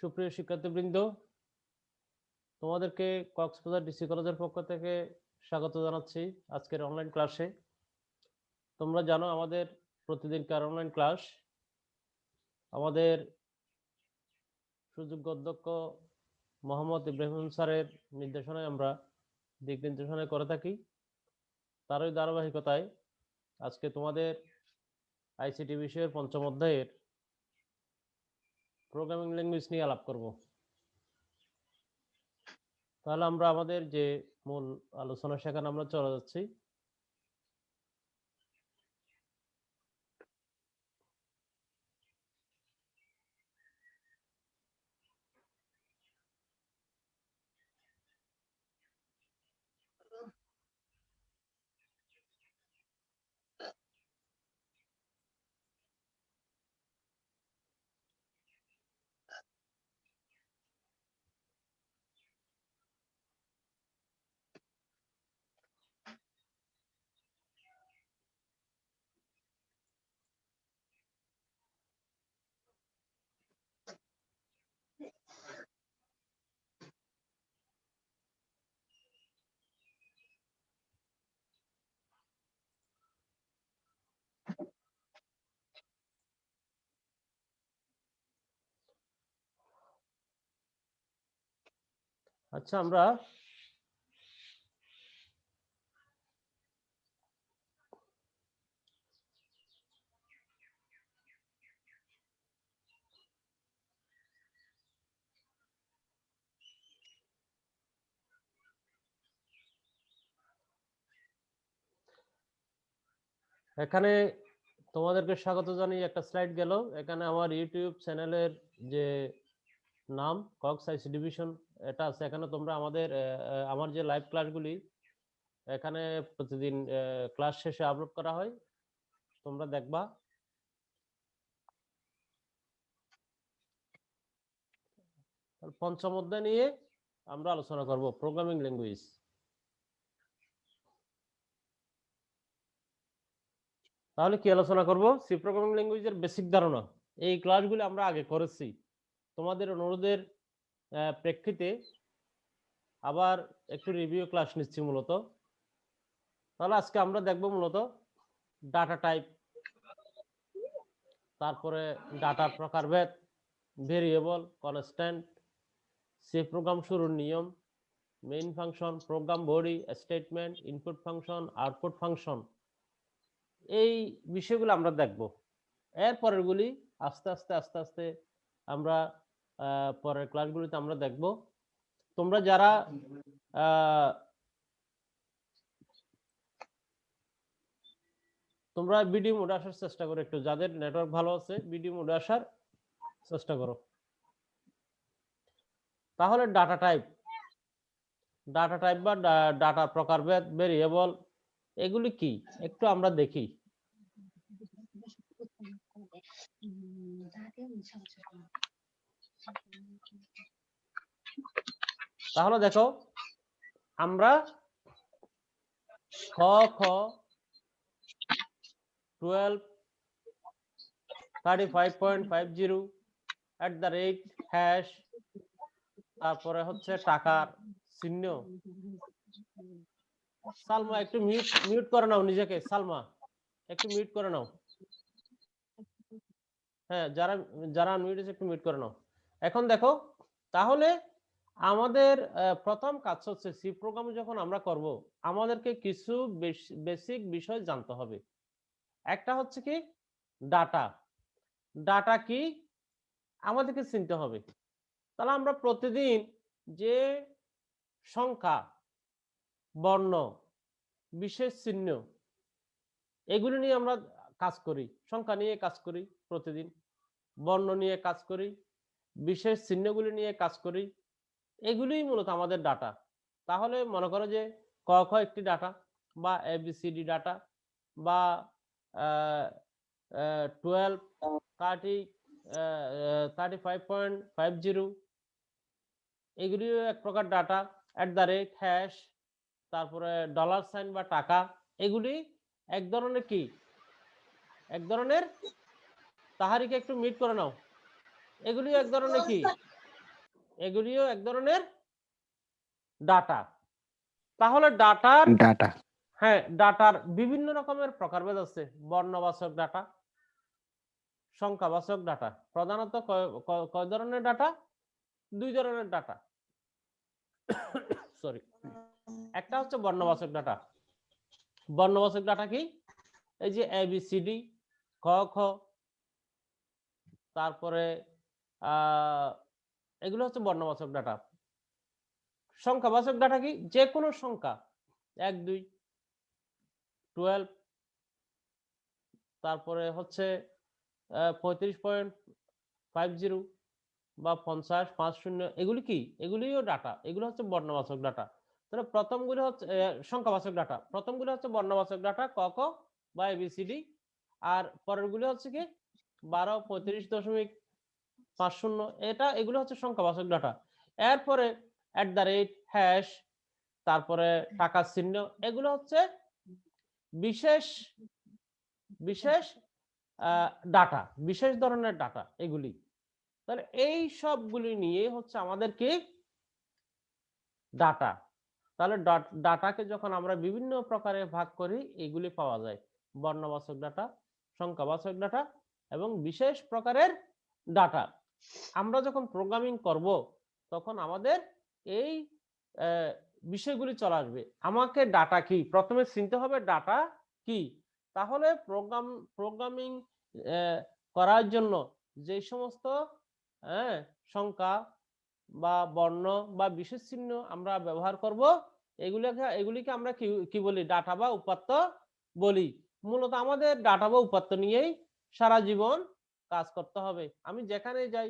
সুপ্রিয় শিক্ষার্থীবৃন্দ, তোমাদেরকে কক্সবাজার ডিসি কলেজের পক্ষ থেকে স্বাগত জানাচ্ছি আজকের অনলাইন ক্লাসে। তোমরা জানো আমাদের প্রতিদিনকার অনলাইন ক্লাস আমাদের সুযোগ্য অধ্যক্ষ মোহাম্মদ ইব্রাহিম স্যারের নির্দেশনায় আমরা দিক নির্দেশনায় করে থাকি। তারই ধারাবাহিকতায় আজকে তোমাদের আইসিটি বিষয়ের পঞ্চম অধ্যায়ের প্রোগ্রামিং ল্যাঙ্গুয়েজ নিয়ে আলাপ করব। তাহলে আমরা আমাদের যে মূল আলোচনা সেখানে আমরা চলে যাচ্ছি। আচ্ছা, আমরা এখানে তোমাদেরকে স্বাগত জানিয়ে একটা স্লাইড গেল। এখানে আমার ইউটিউব চ্যানেলের যে নাম কক্স আইসি ডিভিশন এটা আছে। এখানে তোমরা আমাদের আমার যে লাইভ ক্লাসগুলি এখানে প্রতিদিন ক্লাস শেষে আপলোড করা হয়, তোমরা দেখবা। পঞ্চম অধ্যায় নিয়ে আমরা আলোচনা করব প্রোগ্রামিং ল্যাঙ্গুয়েজ। তাহলে কি আলোচনা করব? সি প্রোগ্রামিং ল্যাঙ্গুয়েজের বেসিক ধারণা। এই ক্লাসগুলি আমরা আগে করেছি, তোমাদের অনুরোধের প্রেক্ষিতে আবার একটু রিভিউ ক্লাস নিচ্ছি মূলত। তাহলে আজকে আমরা দেখব মূলত ডাটা টাইপ, তারপরে ডাটার প্রকারভেদ, ভেরিয়েবল, কনস্ট্যান্ট, সি প্রোগ্রাম শুরুর নিয়ম, main function, program body, statement, input function, output function, এই বিষয়গুলো আমরা দেখব। এর পরেরগুলি আস্তে আস্তে আস্তে আস্তে আমরা পরের ক্লাসগুলিতে আমরা দেখব। তোমরা যারা তোমরা ভিডিও মোডে আসার চেষ্টা করো, একটু যাদের নেটওয়ার্ক ভালো আছে ভিডিও মোডে আসার চেষ্টা করো। তাহলে ডাটা টাইপ বা ডাটা প্রকারভেদ, ভেরিয়েবল, এগুলি কি একটু আমরা দেখি। তাহলে দেখো, আমরা খ খ 12 35.50 @ তারপরে হচ্ছে টাকার চিহ্ন। সালমা একটু মিউট করে নাও নিজেকে। সালমা একটু মিউট করে নাও। হ্যাঁ, যারা মিউট আছে একটু মিউট করে নাও। এখন দেখো, তাহলে আমাদের প্রথম কাজ হচ্ছে সি প্রোগ্রাম যখন আমরা করব আমাদেরকে কিছু বেসিক বিষয় জানতে হবে। একটা হচ্ছে কি ডাটা। ডাটা কি আমাদেরকে চিনতে হবে। তাহলে আমরা প্রতিদিন যে সংখ্যা, বর্ণ, বিশেষ চিহ্ন এগুলি নিয়ে আমরা কাজ করি। সংখ্যা নিয়ে কাজ করি প্রতিদিন, বর্ণ নিয়ে কাজ করি, বিশেষ চিহ্নগুলি নিয়ে কাজ করি, এগুলিই মূলত আমাদের ডাটা। তাহলে মনে করো যে ক খ একটি ডাটা, বা এবিসিডি ডাটা, বা 12 35.50 এগুলিও এক প্রকার ডাটা। @ তারপরে $সাইন বা টাকা, এগুলি এক ধরনের কি, এক ধরনের, তাহারিকে একটু মিট করে নাও, এগুলি এক ধরনের কি এগুলিও এক ধরনের ডাটা। তাহলে ডাটার হ্যাঁ ডাটার বিভিন্ন রকমের প্রকারভেদ আছে। বর্ণবাচক ডাটা, সংখ্যাবাচক ডাটা। প্রধানত কয় ধরনের ডাটা? দুই ধরনের ডাটা। সরি, একটা হচ্ছে বর্ণবাচক ডাটা। বর্ণবাচক ডাটা কি? এই যে ABCD, ক খ, তারপরে এগুলো হচ্ছে বর্ণবাচক ডাটা। সংখ্যাবাচক ডাটা কি? যে কোনো সংখ্যা 1 2 12, তারপরে হচ্ছে 35.50 বা 50 50, এগুলি কি? এগুলিও ডাটা। এগুলো হচ্ছে বর্ণবাচক ডাটা। তাহলে প্রথমগুলো হচ্ছে সংখ্যাবাচক ডাটা, প্রথমগুলো হচ্ছে বর্ণবাচক ডাটা ক খ বা ABCD, আর পরেরগুলো হচ্ছে কি 12 35.50, এটা এগুলো হচ্ছে সংখ্যাবাচক ডাটা। এরপরে @ তারপরে টাকার চিহ্ন, এগুলো হচ্ছে বিশেষ বিশেষ ডাটা, বিশেষ ধরনের ডাটা এগুলি। তাহলে এই সবগুলি নিয়ে হচ্ছে আমাদের কি ডাটা। তাহলে ডাটাকে যখন আমরা বিভিন্ন প্রকারে ভাগ করি, এগুলি পাওয়া যায় বর্ণবাচক ডাটা, সংখ্যাবাচক ডাটা এবং বিশেষ প্রকারের ডাটা। আমরা যখন প্রোগ্রামিং করব তখন আমাদের এই বিষয়গুলি চলে আসবে। আমাকে ডাটা কি প্রথমে চিনতে হবে, ডাটা কি। তাহলে প্রোগ্রামিং করার জন্য যে সমস্ত সংখ্যা বা বর্ণ বা বিশেষ চিহ্ন আমরা ব্যবহার করব, এগুলিকে আমরা কি বলি? ডাটা বা উপাত্ত বলি। মূলত আমাদের ডাটা বা উপাত্ত নিয়েই সারা জীবন কাজ করতে হবে। আমি যেখানে যাই,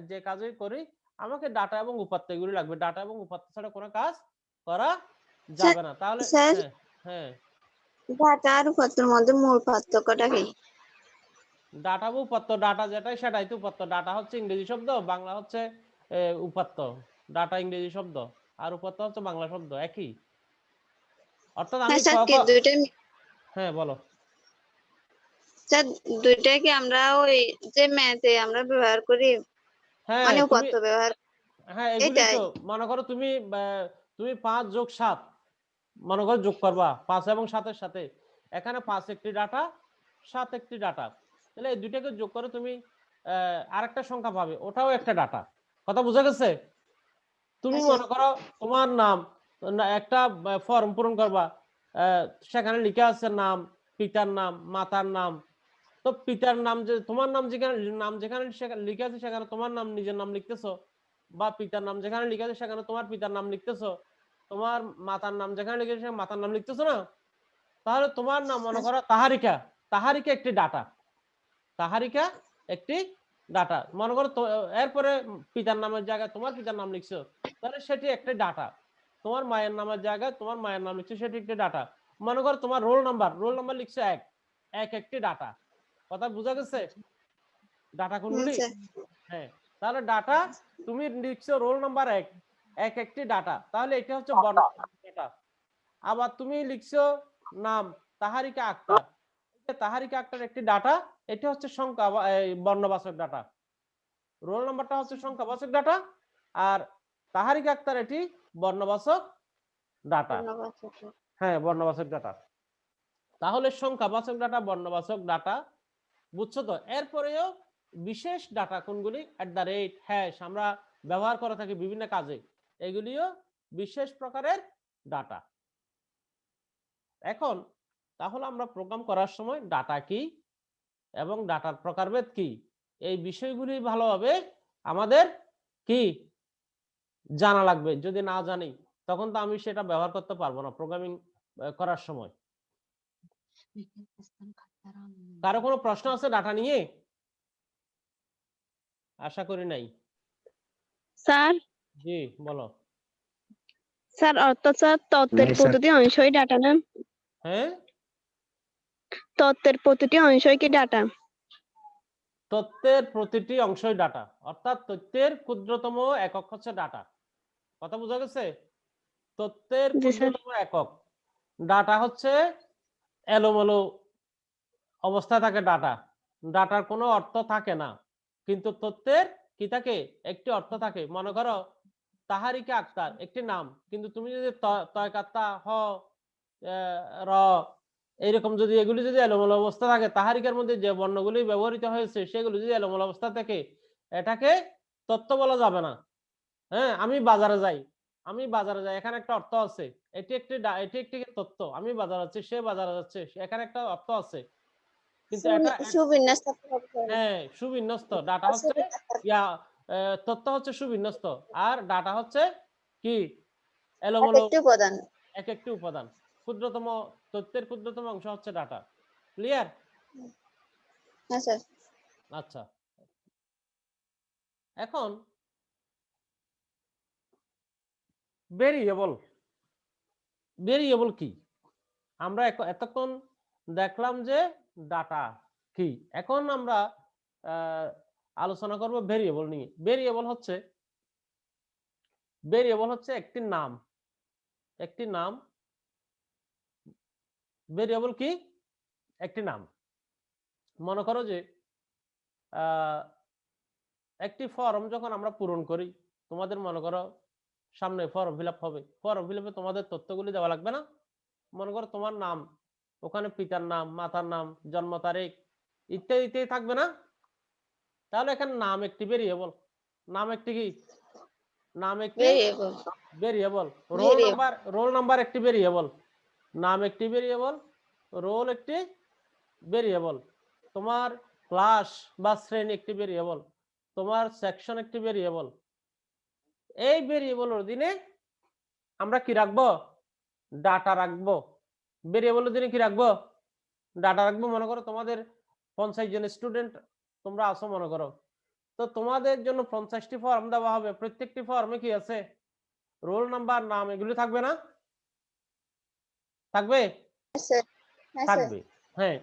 যে কাজে করি, আমাকে ডাটা এবং উপাত্ত এগুলি লাগবে। ডাটা এবং উপাত্ত ছাড়া কোনো কাজ করা যাবে না। তাহলে হ্যাঁ হ্যাঁ, ডাটা আর উপাত্তের মধ্যে মূল পার্থক্যটা কি? ডাটা বা উপাত্ত, ডাটা যেটাই সেটাই তো উপাত্ত। ডাটা হচ্ছে ইংরেজি শব্দ, বাংলা হচ্ছে উপাত্ত। ডাটা ইংরেজি শব্দ আর উপাত্ত হচ্ছে বাংলা শব্দ, একই। অর্থাৎ আমি হ্যাঁ বলো। স্যার দুইটাই কি আমরা ওই যে ম্যাথে আমরা ব্যবহার করি, হ্যাঁ মানে তুমি উপাত্ত ব্যবহার? হ্যাঁ এগুলি তো মনে করো তুমি 5 যোগ 7 মনে করো যোগ করবা 5 এবং 7-এর সাথে। এখানে 5 একটি ডাটা, 7 একটি ডাটা। তাহলে এই দুইটাকে যোগ করে তুমি আরেকটা সংখ্যা পাবে, ওটাও একটা ডাটা। কথা বোঝা গেছে? তুমি মনে করো তোমার নাম, একটা ফর্ম পূরণ করবা, সেখানে লিখা আছে নাম, পিতার নাম, মাতার নাম। তো পিতার নাম, যে তোমার নাম যেখানে লিখে আছে সেখানে তোমার নাম, নিজের নাম লিখতেছো, বা পিতার নাম যেখানে লিখে আছে সেখানে তোমার পিতার নাম লিখতেছো, তোমার মাতার নাম যেখানে লিখে আছে সেখানে মাতার নাম লিখতেছো না? তাহলে তোমার নাম মনে করো তাহারিকা, তাহারিকা একটি ডাটা, তাহারিকা একটি ডাটা মনে করো। এরপরে পিতার নামের জায়গায় তোমার পিতার নাম লিখছো, তাহলে সেটি একটি ডাটা। তোমার মায়ের নামের জায়গায় তোমার মায়ের নাম লিখছো, সেটি একটি ডাটা। মনে করো তোমার রোল নাম্বার লিখছো 1, একটি ডাটা। কথা বোঝা গেছে? ডাটা কোনগুলি? হ্যাঁ, তাহলে ডাটা তুমি লিখছো রোল নাম্বার 1, একটি ডাটা, তাহলে এটা হচ্ছে ডাটা। আবার তুমি লিখছো নাম তাহারিকা আক্তার, তাহারিকা আক্তার একটি ডাটা, এটা হচ্ছে সংখ্যা বর্ণবাচক ডাটা। রোল নাম্বারটা হচ্ছে সংখ্যাবাচক ডাটা, আর তাহারিকা আক্তার এটি বর্ণবাচক ডাটা। হ্যাঁ, বর্ণবাচক ডাটা। তাহলে সংখ্যাবাচক ডাটা, বর্ণবাচক ডাটা বুঝছো তো? এরপরেও বিশেষ ডাটা কোনগুলি? @ আমরা ব্যবহার করে থাকি বিভিন্ন কাজে, এগুলিও বিশেষ প্রকারের ডাটা। এখন তাহলে আমরা প্রোগ্রাম করার সময় ডাটা কি এবং ডাটার প্রকারভেদ কি, এই বিষয়গুলি ভালোভাবে আমাদের কি জানা লাগবে। যদি না জানি তখন তো আমি সেটা ব্যবহার করতে পারবো না প্রোগ্রামিং করার সময়। কারো কোনো প্রশ্ন আছে ডাটা নিয়ে? আশা করি নাই। স্যার জি বলো। স্যার অর্থাৎ স্যার তত্ত্বের প্রতিটি অংশই ডাটা না? হ্যাঁ, তত্ত্বের প্রতিটি অংশই কি ডাটা? তথ্যের প্রতিটি অংশই ডাটা, অর্থাৎ তথ্যের ক্ষুদ্রতম একক হচ্ছে ডাটা। কথা বোঝা গেছে? তথ্যের ক্ষুদ্রতম একক ডাটা হচ্ছে এলোমেলো অবস্থায় থাকে ডাটা, ডাটার কোনো অর্থ থাকে না। কিন্তু তথ্যের কি থাকে, একটি অর্থ থাকে। মনে করো তাহারিকা আক্তার একটি নাম, কিন্তু তুমি যদি তয়কাত্তা হ র এইরকম যদি এগুলি যদি এলোমেলো অবস্থা থাকে, তাহারিকার মধ্যে যে বর্ণগুলি ব্যবহৃত হয়েছে সেগুলি যদি এলোমেলো অবস্থা থাকে, এটাকে তত্ত্ব বলা যাবে না। হ্যাঁ, আমি বাজারে যাই, আমি বাজারে যাই, এখানে একটা অর্থ আছে, এটি একটি তত্ত্ব। আমি বাজারে যাচ্ছি, সে বাজারে যাচ্ছে, এখানে একটা অর্থ আছে, কিন্তু এটা সুবিন্যস্ত হ্যাঁ সুবিন্যস্ত। ডাটা হচ্ছে ইয়া তথ্য হচ্ছে সুবিন্যস্ত, আর ডাটা হচ্ছে কি এলোমেলো একটি উপাদান। এক একটি উপাদান। ক্ষুদ্রতম তথ্যের ক্ষুদ্রতম অংশ হচ্ছে ডাটা। ক্লিয়ার? হ্যাঁ স্যার। আচ্ছা, এখন ভেরিয়েবল। ভেরিয়েবল কি? আমরা এতক্ষণ দেখলাম যে ডাটা কি, এখন আমরা আলোচনা করব ভেরিয়েবল নিয়ে। ভেরিয়েবল হচ্ছে একটি নাম। একটি নাম। ভেরিয়েবল কি? একটি নাম। মনে করো যে একটি ফর্ম যখন আমরা পূরণ করি, তোমাদের মনে করো সামনে ফর্ম ফিল আপ হবে, ফর্ম ফিল আপে তোমাদের তথ্যগুলি দেওয়া লাগবে না? মনে করো তোমার নাম, ওখানে পিতার নাম, মাতার নাম, জন্ম তারিখ ইত্যাদি ইত্যাদি থাকবে না? তাহলে এখানে নাম একটি ভেরিয়েবল। নাম একটি কি? নাম একটি ভেরিয়েবল। রোল নাম্বার একটি ভেরিয়েবল। নাম একটি ভেরিয়েবল, রোল একটি ভেরিয়েবল, তোমার ক্লাস বা শ্রেণী একটি ভেরিয়েবল, তোমার সেকশন একটি ভেরিয়েবল। এই ভেরিয়েবলের অধীনে আমরা কি রাখবো? ডাটা রাখবো। ভেরিয়েবলের অধীনে কি রাখবো? ডাটা রাখবো। মনে করো তোমাদের 50 জন স্টুডেন্ট তোমরা আছো মনে করো, তো তোমাদের জন্য 50টি ফর্ম দেওয়া হবে। প্রত্যেকটি ফর্মে কি আছে? রোল নাম্বার, নাম এগুলো থাকবে না? থাকবে? থাকবে। হ্যাঁ,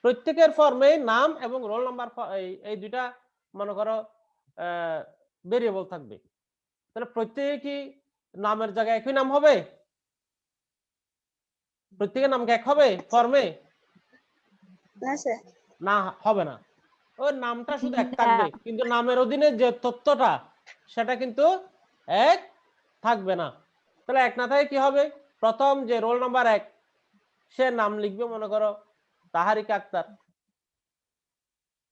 প্রত্যেকের ফর্মে নাম এবং রোল নাম্বার এই দুইটা মনে করো ভেরিয়েবল থাকবে। তাহলে প্রত্যেকে কি নামের জায়গায় একই নাম হবে? প্রত্যেকের নাম কি এক হবে ফর্মে? না, হবে না। ওই নামটা শুধু এক থাকবে, কিন্তু নামের অধীনে যে তথ্যটা সেটা কিন্তু এক থাকবে না। তাহলে এক না থাকে কি হবে? প্রথম যে রোল নাম্বার 1, সে নাম লিখবে মনে করো তাহারিকা আক্তার।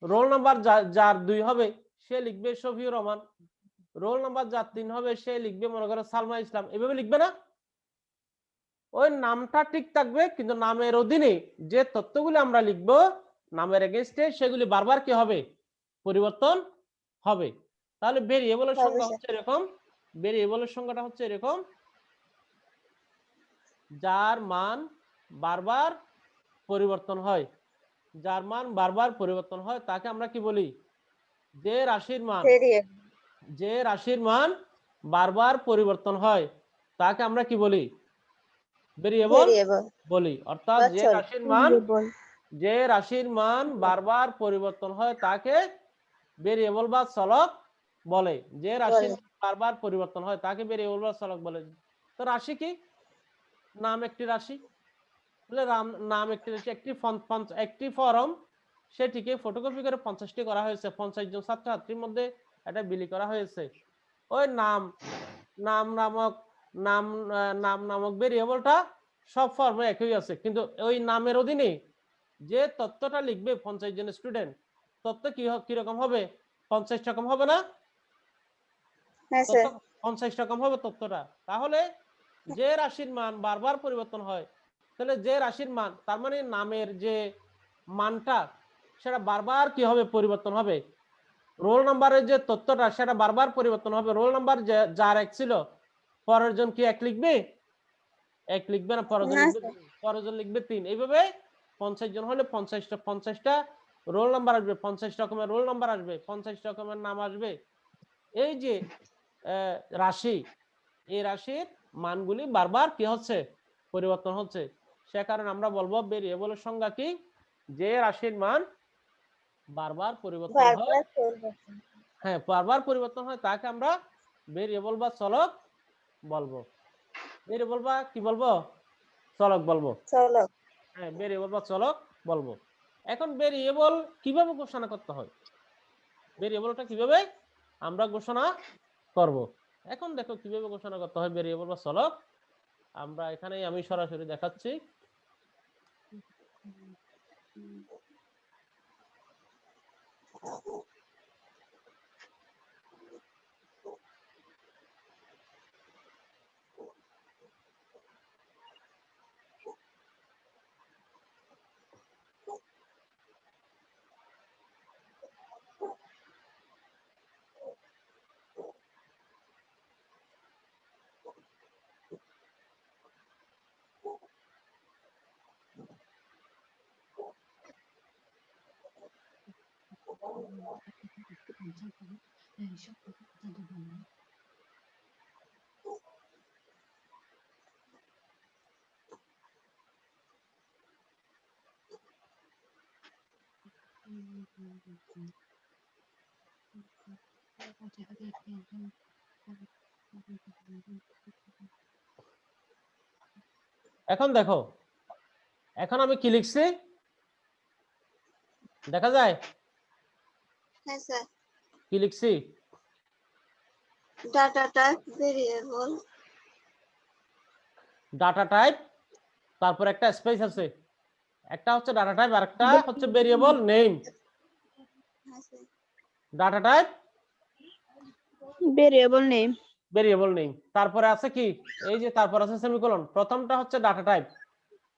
রোল নাম্বার যার 2 হবে সে লিখবে শফিউর রহমান। রোল নাম্বার যার 3 হবে সে লিখবে মনে করো সালমা ইসলাম। এভাবে লিখবে না? ওই নামটা ঠিক থাকবে, কিন্তু নামের অধীনে যে তথ্যগুলি আমরা লিখব নামের এগেইনস্টে, সেগুলি বারবার কি হবে? পরিবর্তন হবে। তাহলে ভেরিয়েবলের সংখ্যা হচ্ছে এরকম। ভেরিয়েবলের সংখ্যাটা হচ্ছে এরকম, যার মান বারবার পরিবর্তন হয়। যার মান বারবার পরিবর্তন হয় তাকে আমরা কি বলি? যে রাশির মান বারবার পরিবর্তন হয় তাকে আমরা কি বলি? ভেরিয়েবল বলি। অর্থাৎ যে রাশির মান বারবার পরিবর্তন হয় তাকে ভেরিয়েবল বা চলক বলে। যে রাশির বারবার পরিবর্তন হয় তাকে ভেরিয়েবল বা চলক বলে। তো রাশি কি? নাম একটি রাশি। নাম একটি রাশি। একটি ফর্ম সেটিকে ফটোকপি করে 50টি করা হয়েছে। 50 জন ছাত্রছাত্রীর মধ্যে এটা বিলি করা হয়েছে। ওই নাম নামক ভেরিয়েবলটা সব ফর্মে একই আছে, কিন্তু ওই নামের অধীনে যে তথ্যটা লিখবে 50 জন স্টুডেন্ট, তথ্য কিরকম হবে? 50 রকম হবে না? 50 রকম হবে তথ্যটা। তাহলে যে রাশির মান বারবার পরিবর্তন হয়, তাহলে যে রাশির মান, তার মানে নামের যে মানটা সেটা বারবার কি হবে? পরিবর্তন হবে। রোল নাম্বারের যে তথ্যটা সেটা বারবার পরিবর্তন হবে। রোল নাম্বার যার 1 ছিল, পরের জন কি 1 লিখবে? 1 লিখবে না, পরের জন লিখবে 3। এইভাবে 50 জন হলে 50টা রোল নাম্বার আসবে, 50 রকমের রোল নাম্বার আসবে, 50 রকমের নাম আসবে। এই যে রাশি, এই রাশির মানগুলি বারবার কি হচ্ছে? পরিবর্তন হচ্ছে। সে কারণে আমরা বলবো ভেরিয়েবলের সংজ্ঞা কি? যে রাশির মান বারবার পরিবর্তন হয়, হ্যাঁ বারবার পরিবর্তন হয় তাকে আমরা ভেরিয়েবল বা চলক বলবো। ভেরিয়েবল বা কি বলবো? চলক বলবো। হ্যাঁ, ভেরিয়েবল বা চলক বলবো। এখন ভেরিয়েবল কিভাবে ঘোষণা করতে হয়? ভেরিয়েবলটা কিভাবে আমরা ঘোষণা করব। এখন দেখো কিভাবে ঘোষণা করতে হয় ভেরিয়েবল বা চলক। আমরা এখানে আমি সরাসরি দেখাচ্ছি। এখন দেখো, এখন আমি কি লিখছি দেখা যায়? হ্যাঁ স্যার। কি লিখছি? Data type variable. Data type, তারপর একটা স্পেস আছে, একটা হচ্ছে ডাটা টাইপ আর একটা হচ্ছে ভেরিয়েবল নেম। হ্যাঁ sir. Data type variable name. Variable name, তারপরে আছে কি এই যে তারপর আছে সেমিকোলন। প্রথমটা হচ্ছে ডাটা টাইপ,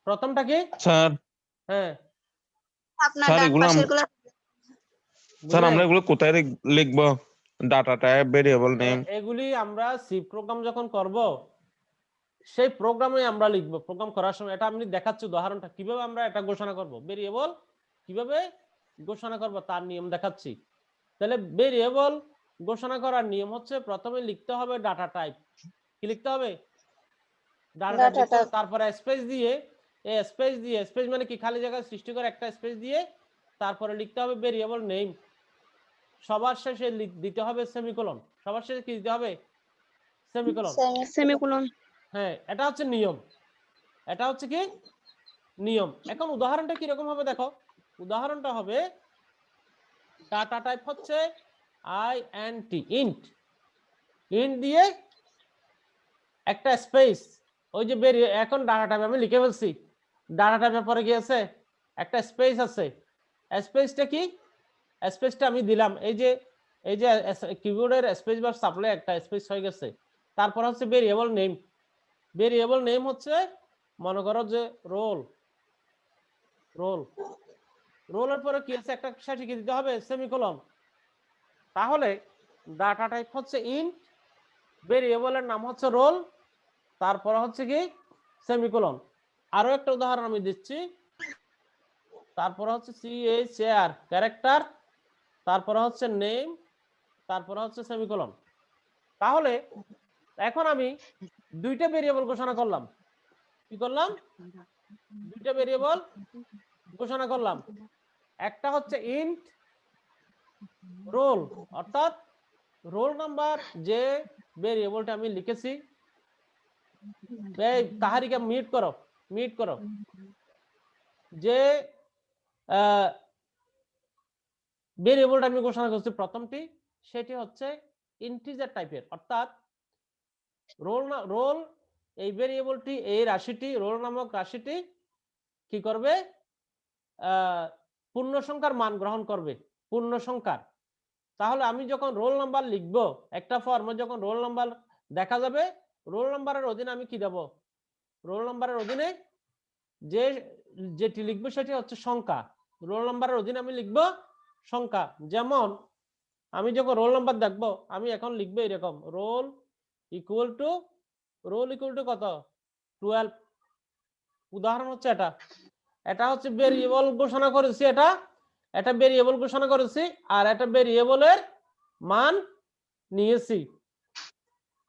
প্রথমটা কি? স্যার হ্যাঁ আপনার স্যার ডান এগুলো পাশের গুলো স্যার বুঝলে? আমরা এগুলো কোথায় লিখবো? Data type, variable name. এগুলি আমরা সি প্রোগ্রাম যখন করব সেই প্রোগ্রামে আমরা লিখব। প্রোগ্রাম করার সময় এটা আমি দেখাচ্ছি উদাহরণটা কিভাবে আমরা এটা ঘোষণা করব, ভেরিয়েবল কিভাবে ঘোষণা করব তার নিয়ম দেখাচ্ছি। তাহলে ভেরিয়েবল ঘোষণা করার নিয়ম হচ্ছে প্রথমে লিখতে হবে ডাটা টাইপ। কি লিখতে হবে? ডাটা টাইপ লিখতে হবে। তারপরে স্পেস দিয়ে, এই স্পেস দিয়ে, স্পেস মানে কি খালি জায়গা সৃষ্টি করে একটা স্পেস দিয়ে তারপরে লিখতে হবে ভেরিয়েবল নেম। সবার শেষে দিতে হবে সেমিকোলন। সবার শেষে কি দিতে হবে? সেমিকোলন। সেমিকোলন। হ্যাঁ, এটা হচ্ছে নিয়ম, এটা হচ্ছে কি নিয়ম। এখন উদাহরণটা কি রকম হবে দেখো। উদাহরণটা হবে ডাটা টাইপ হচ্ছে INT, ইন্ট। ইন্ট দিয়ে একটা স্পেস, ওই যে এখন ডাটা টাইপ আমি লিখে ফেলছি। ডাটা টাইপের পরে কি আছে? একটা স্পেস আছে। স্পেসটা কি? স্পেসটা আমি দিলাম, এই যে কিবোর্ডের স্পেস বার চাপলে একটা স্পেস হয়ে গেছে। তারপর হচ্ছে ভেরিয়েবল নেম। ভেরিয়েবল নেম হচ্ছে মনে করো যে রোল। রোল, রোলের পরে কি আছে? একটা শেষে কি দিতে হবে? সেমিকোলন। তাহলে ডাটা টাইপ হচ্ছে ইন্ট, ভেরিয়েবলের নাম হচ্ছে রোল, তারপর হচ্ছে কি সেমিকোলন। আরো একটা উদাহরণ আমি দিচ্ছি। তারপর হচ্ছে CHAR ক্যারেক্টার, তারপর হচ্ছে নেম, তারপর হচ্ছে সেমিকোলন। তাহলে এখন আমি দুইটা ভেরিয়েবল ঘোষণা করলাম। কি করলাম? দুইটা ভেরিয়েবল ঘোষণা করলাম। একটা হচ্ছে ইন্ট রোল, অর্থাৎ রোল নাম্বার যে ভেরিয়েবলটা আমি লিখেছি। এই তাহারিকে মিট করো, মিট করো। যে ভেরিয়েবলটা আমি ঘোষণা করছি প্রথমটি, সেটি হচ্ছে ইন্টিজার টাইপের, অর্থাৎ রোল এই ভেরিয়েবলটি, এই রাশিটি, রোল নামক রাশিটি কি করবে? পূর্ণ সংখ্যার মান গ্রহণ করবে, পূর্ণ সংখ্যার। তাহলে আমি যখন রোল নাম্বার লিখব একটা ফর্মে, যখন রোল নাম্বার দেখা যাবে, রোল নাম্বারের অধীনে আমি কি দেব? রোল নাম্বারের অধীনে যে যেটি লিখবো সেটি হচ্ছে সংখ্যা। রোল নাম্বারের অধীনে আমি লিখব সংখ্যা। যেমন আমি যখন রোল নাম্বার দেখবো, আমি এখন লিখবো এরকম roll equal to, roll equal to কত? 12। উদাহরণ হচ্ছে এটা, এটা হচ্ছে ভেরিয়েবল ঘোষণা করেছি, এটা ভেরিয়েবল ঘোষণা করেছি আর এটা ভেরিয়েবলের মান নিয়েছি।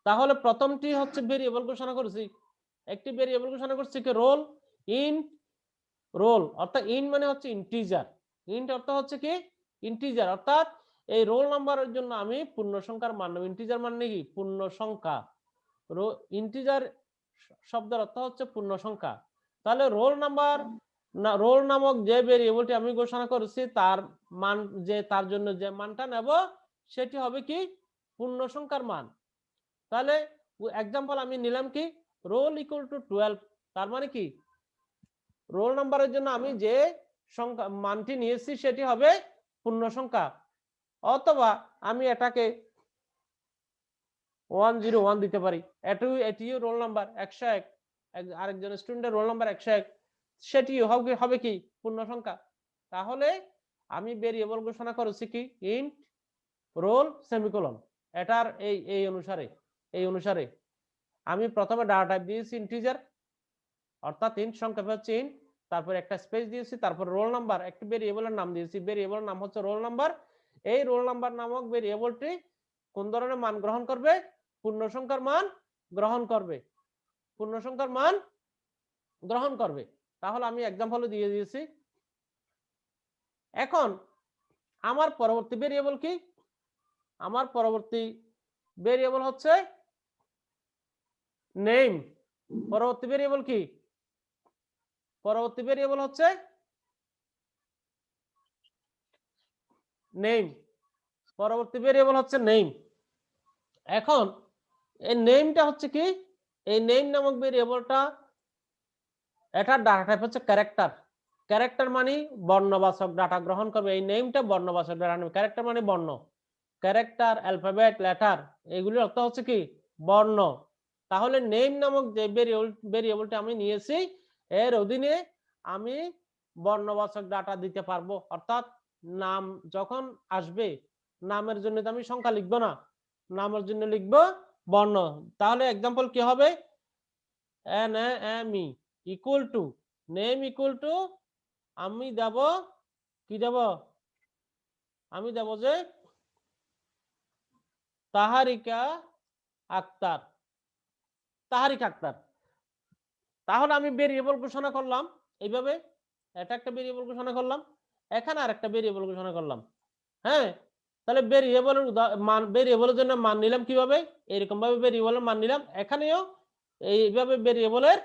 তাহলে প্রথমটি হচ্ছে ভেরিয়েবল ঘোষণা করেছি, একটি ভেরিয়েবল ঘোষণা করছি কি রোল। ইন্ট রোল, অর্থাৎ ইন্ট মানে হচ্ছে ইন্টিজার। ইন্ট অর্থ হচ্ছে কি ইন্টিজার, অর্থাৎ এই রোল নাম্বারের জন্য আমি পূর্ণ সংখ্যার মান নেব। ইন্টিজার মানে কি? পূর্ণ সংখ্যা। ইন্টিজার শব্দের অর্থ হচ্ছে পূর্ণ সংখ্যা। তাহলে রোল নাম্বার, রোল নামক যে ভেরিয়েবলটি আমি ঘোষণা করেছি তার মান, যে তার জন্য যে মানটা নেব সেটি হবে কি পূর্ণ সংখ্যার মান। তাহলে এক্সাম্পল আমি নিলাম কি রোল ইকুয়াল টু 12, তার মানে কি রোল নাম্বারের জন্য আমি যে সংখ্যা মানটি নিয়েছি সেটি হবে পূর্ণ সংখ্যা, অথবা আমি এটাকে 101 দিতে পারি। এটিও রোল নাম্বার 101, আরেকজন স্টুডেন্টের রোল নাম্বার 101, সেটিও হবে কি পূর্ণ সংখ্যা। তাহলে আমি ভেরিয়েবল ঘোষণা করেছি কি ইন্ট রোল সেমিকোলন। এটার এই অনুসারে আমি প্রথমে ডাটা টাইপ দিয়েছি ইন্টিজার, অর্থাৎ ইন্ট সংখ্যা হচ্ছে ইন্ট, তারপর একটা স্পেস দিয়েছি, তারপর রোল নাম্বার, একটি ভেরিয়েবলের নাম দিয়েছি, ভেরিয়েবলের নাম হচ্ছে রোল নাম্বার। এই রোল নাম্বার নামক ভেরিয়েবলটি কোন ধরনের মান গ্রহণ করবে? পূর্ণ সংখ্যার মান গ্রহণ করবে, পূর্ণ সংখ্যার মান গ্রহণ করবে। তাহলে আমি এক্সাম্পল দিয়ে দিয়েছি। এখন আমার পরবর্তী ভেরিয়েবল কি? আমার পরবর্তী ভেরিয়েবল হচ্ছে নেম। পরবর্তী ভেরিয়েবল কি? পরবর্তী ভেরিয়েবল হচ্ছে নেম। পরবর্তী ভেরিয়েবল হচ্ছে নেম। এখন এই নেমটা হচ্ছে কি? এই নেম নামক ভেরিয়েবলটা, এটার ডাটা টাইপ হচ্ছে ক্যারেক্টার। ক্যারেক্টার মানে বর্ণবাচক ডাটা গ্রহণ করবে। এই নেমটা বর্ণবাচক ডাটা নেবে। ক্যারেক্টার মানে বর্ণ, ক্যারেক্টার, অ্যালফাবেট, লেটার, এগুলির অর্থ হচ্ছে কি বর্ণ। তাহলে নেম নামক যে ভেরিয়েবলটা আমি নিয়েছি, এর অধীনে আমি বর্ণবাচক ডাটা দিতে পারবো। অর্থাৎ নাম যখন আসবে, নামের জন্য তো আমি সংখ্যা লিখবো না, নামের জন্য লিখবো বর্ণ। তাহলে এক্সাম্পল কি হবে? NAME equal to name equal to আমি দেব কি দেব? আমি দেব যে তাহারিকা আক্তার, তাহারিকা আক্তার। তাহলে আমি ভেরিয়েবল ঘোষণা করলাম এইভাবে, এটা একটা ভেরিয়েবল ঘোষণা করলাম, এখানে আরেকটা ভেরিয়েবল ঘোষণা করলাম। হ্যাঁ, তাহলে ভেরিয়েবলের মান, ভেরিয়েবলের জন্য মান নিলাম কিভাবে? এরকম ভাবে ভেরিয়েবলের মান নিলাম, এখানেও এইভাবে ভেরিয়েবলের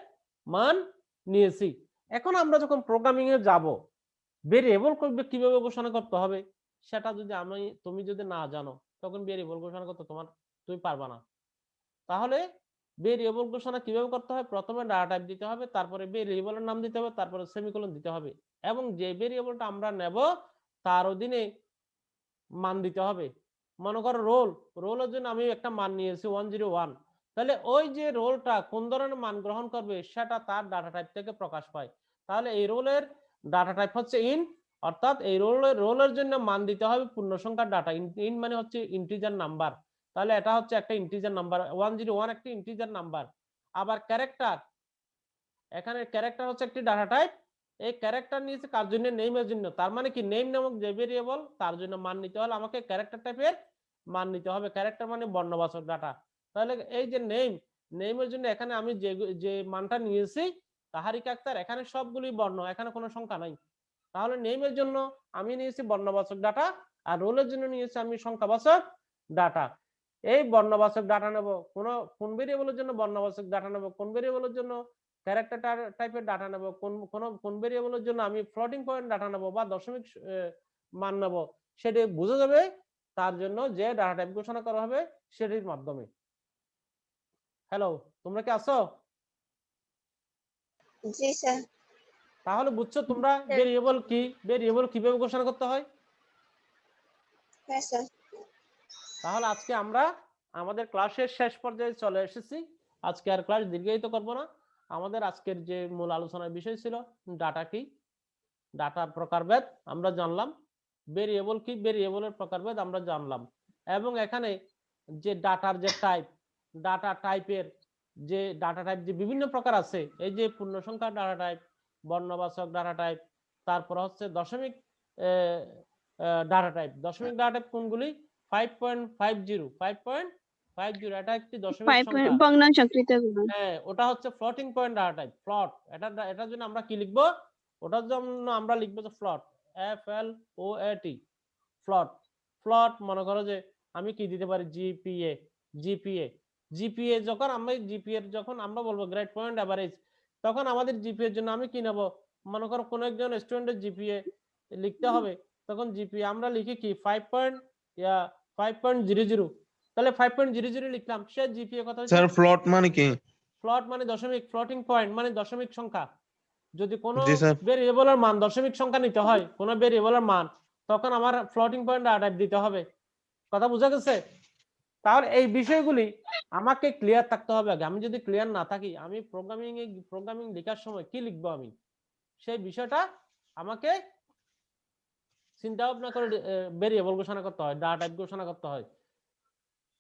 মান নিয়েছি। এখন আমরা যখন প্রোগ্রামিং এ যাব, ভেরিয়েবল কিভাবে ঘোষণা করতে হবে সেটা যদি তুমি যদি না জানো, তখন ভেরিয়েবল ঘোষণা করতে তুমি পারবা না। তাহলে ভেরিয়েবল ঘোষণা কিভাবে করতে হয়? প্রথমে ডাটা টাইপ দিতে হবে, তারপরে ভেরিয়েবলের নাম দিতে হবে, তারপরে সেমিকোলন দিতে হবে, এবং যে ভেরিয়েবলটা আমরা নেব তার অধীনে মান দিতে হবে। মনে করো রোলের জন্য আমি একটা মান নিয়েছি 101, তাহলে ওই যে রোলটা কোন ধরনের মান গ্রহণ করবে সেটা তার ডাটা টাইপ থেকে প্রকাশ পায়। তাহলে এই রোলের ডাটা টাইপ হচ্ছে ইন্ট, অর্থাৎ এই রোলের জন্য মান দিতে হবে পূর্ণ সংখ্যার ডাটা। ইন্ট মানে হচ্ছে ইন্টিজার নাম্বার, তাহলে এটা হচ্ছে একটা ইন্টিজার নাম্বার, 101 একটি ইন্টিজার নাম্বার। আবার ক্যারেক্টার, এখানে ক্যারেক্টার হচ্ছে একটি ডাটা টাইপ। এই ক্যারেক্টার নিয়েছে কার জন্য? নেমের জন্য। তার মানে কি নেম নামক যে ভেরিয়েবল, তার জন্য মান নিতে হলে আমাকে ক্যারেক্টার টাইপের মান নিতে হবে। ক্যারেক্টার মানে বর্ণবাচক ডাটা। তাহলে এই যে নেমের জন্য এখানে আমি যে মানটা নিয়েছি তাহারিকা আক্তার, এখানে সবগুলি বর্ণ, এখানে কোনো সংখ্যা নাই। তাহলে নেমের জন্য আমি নিয়েছি বর্ণবাচক ডাটা, আর রোলের জন্য নিয়েছি আমি সংখ্যাবাচক ডাটা। এই বর্ণবাচক ডাটা নেব, কোন ভেরিয়েবলের জন্য বর্ণবাচক ডাটা নেব, কোন ভেরিয়েবলের জন্য ক্যারেক্টার টাইপের ডাটা নেব, কোন ভেরিয়েবলের জন্য আমি ফ্লোটিং পয়েন্ট ডাটা নেব বা দশমিক মান নেব, সেটি বোঝা যাবে তার জন্য যে ডাটা টাইপ ঘোষণা করা হবে সেটির মাধ্যমে। হ্যালো, তোমরা কি আছো? জি স্যার। তাহলে বুঝছো তোমরা ভেরিয়েবল কিভাবে ঘোষণা করতে হয়? হ্যাঁ স্যার। তাহলে আজকে আমরা আমাদের ক্লাসের শেষ পর্যায়ে চলে এসেছি। আজকে আর ক্লাস দীর্ঘায়িত করব না। আমাদের আজকের যে মূল আলোচনার বিষয় ছিল ডাটা কি, ডাটার প্রকারভেদ আমরা জানলাম, ভেরিয়েবল কি, ভেরিয়েবলের প্রকারভেদ আমরা জানলাম, এবং এখানে যে ডাটার যে টাইপ, ডাটা টাইপের যে ডাটা টাইপ যে বিভিন্ন প্রকার আছে, এই যে পূর্ণ সংখ্যার ডাটা টাইপ, বর্ণবাচক ডাটা টাইপ, তারপর হচ্ছে দশমিক ডাটা টাইপ। দশমিক ডাটা টাইপ কোনগুলি? 5.50 এটা একটি দশমিক সংখ্যা। ভগ্নাংশকৃত গুণন। হ্যাঁ, ওটা হচ্ছে ফ্লোটিং পয়েন্ট ডাটা টাইপ, ফ্লট। এটার জন্য আমরা কি লিখবো? ওটার জন্য আমরা লিখবো যে ফ্লট, FLOAT, ফ্লট। ফ্লট মনে করো যে আমি কি দিতে পারি? জিপিএ যখন আমরা বলবো গ্রেড পয়েন্ট এভারেজ, তখন আমাদের জিপিএ এর জন্য আমি কি নেব? মনে করো কোন একজন স্টুডেন্টের জিপিএ লিখতে হবে, তখন জিপিএ আমরা লিখি কি 5.00, তাহলে 5.00 লিখলাম, সে জিপিএ কত হয়েছে? স্যার ফ্লোট মানে কি? ফ্লট মানে দশমিক, ফ্লোটিং পয়েন্ট মানে দশমিক সংখ্যা। যদি কোনো জি স্যার। ভেরিয়েবলের মান দশমিক সংখ্যা নিতে হয়, কোনো ভেরিয়েবলের মান, তখন আমার ফ্লোটিং পয়েন্ট টাইপ দিতে হবে। কথা বোঝা গেছে? তাহলে এই বিষয়গুলি আমাকে ক্লিয়ার থাকতে হবে আগে। আমি যদি ক্লিয়ার না থাকি, আমি প্রোগ্রামিং লেখার সময় কি লিখবো আমি, সেই বিষয়টা আমাকে চিন্তা ভাবনা করে ভেরিয়েবল ঘোষণা করতে হয়, ডাটা টাইপ ঘোষণা করতে হয়।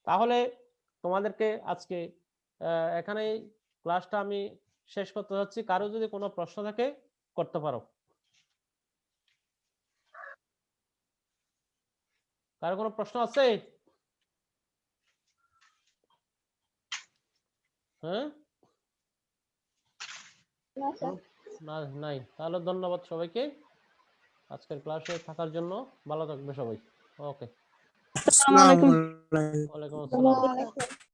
তাহলে তোমাদেরকে আজকে এখানেই ক্লাসটা আমি শেষ করতে যাচ্ছি। কারো যদি কোনো প্রশ্ন থাকে করতে পারো। কারো কোনো প্রশ্ন আছে? হ্যাঁ, না স্যার। না নাই। তাহলে ধন্যবাদ সবাইকে আজকের ক্লাসে থাকার জন্য। ভালো থাকবে সবাই। ওকে, আসসালামু আলাইকুম। ওয়ালাইকুম আসসালাম। আসসালামু আলাইকুম।